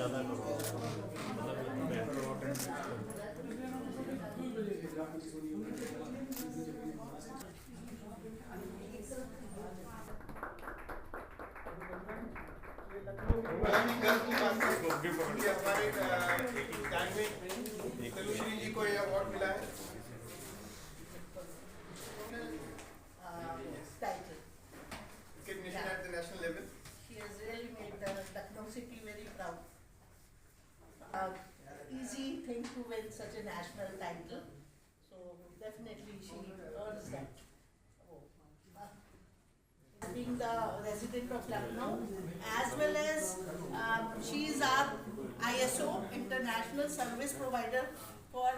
ज़्यादा करो हमारे टाइम में तनुश्री जी को ये अवार्ड मिला है। Recognition at the national level. She has really made the Lucknow city very proud. Easy thing to win such a national title, so definitely she earns that. Being the resident of Lucknow, as well as she is our ISO International Service Provider for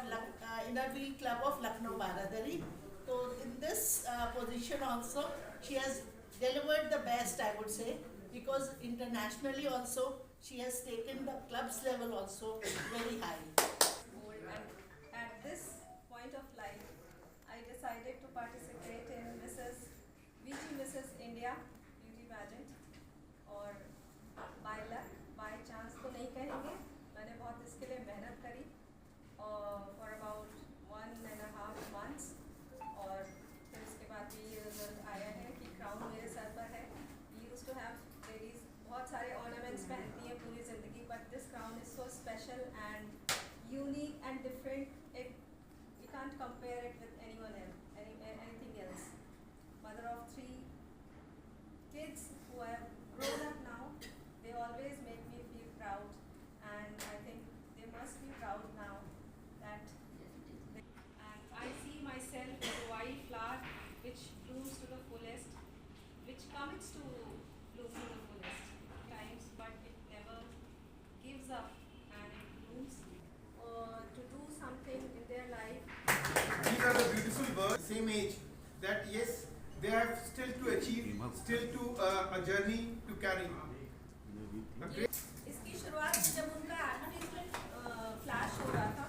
Inner Wheel Club of Lucknow Baradari. So in this position also, she has delivered the best, I would say, because internationally also she has taken the club's level also very high. And at this point of life, I decided to participate in Mrs. India beauty pageant. और by luck, by chance तो नहीं कहेंगे, मैंने बहुत इसके लिए मेहनत करी और for about 1.5 months और फिर उसके बाद भी ये रिजल्ट आया है कि क्राउन मेरे सर पर है. We used to have ladies बहुत सारे ornaments पहनती हैं पूरी ज़िंदगी, but this crown is so special and unique and different. You can't compare it with anyone else, anything else. Mother of 3 kids who have grown up now, they always make me feel proud, and I think they must be proud now that and I see myself as a white flower which blooms to the fullest, which commits to bloom to the fullest times, but it never gives up and it blooms to do something in their life. These are the beautiful birds, same age, that yes, they have still to achieve, still to a journey to carry. इसकी शुरुआत जब उनका advertisement flash हो रहा था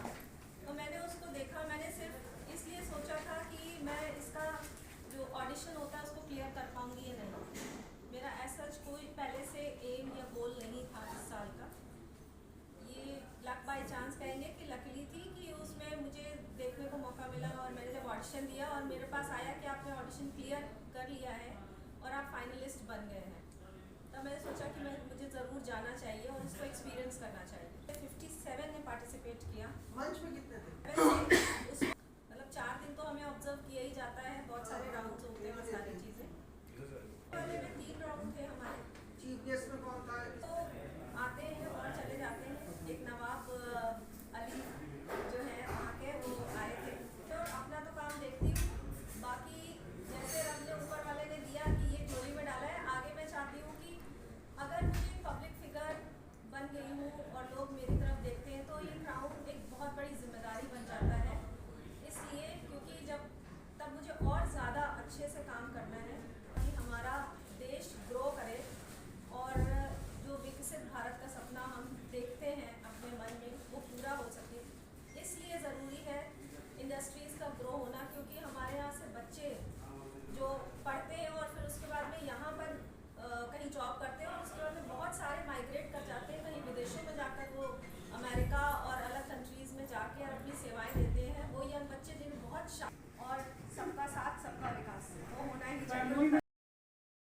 तो मैंने उसको देखा. मैंने सिर्फ इसलिए सोचा था कि मैं इसका जो ऑडिशन होता है उसको क्लियर कर पाऊंगी या नहीं. मेरा ऐसा कोई पहले से एम या गोल नहीं था इस साल का. ये लक बाय चांस कहेंगे कि लकीली थी कि उसमें मुझे देखने को मौका मिला और मैंने जब ऑडिशन दिया और मेरे पास आया कि आपने ऑडिशन क्लियर कर लिया है और आप फाइनलिस्ट बन गए हैं, तब मैंने सोचा कि मुझे ज़रूर जाना चाहिए और इसको एक्सपीरियंस करना चाहिए. 57 ने पार्टिसिपेट किया. मंच में कितने थे?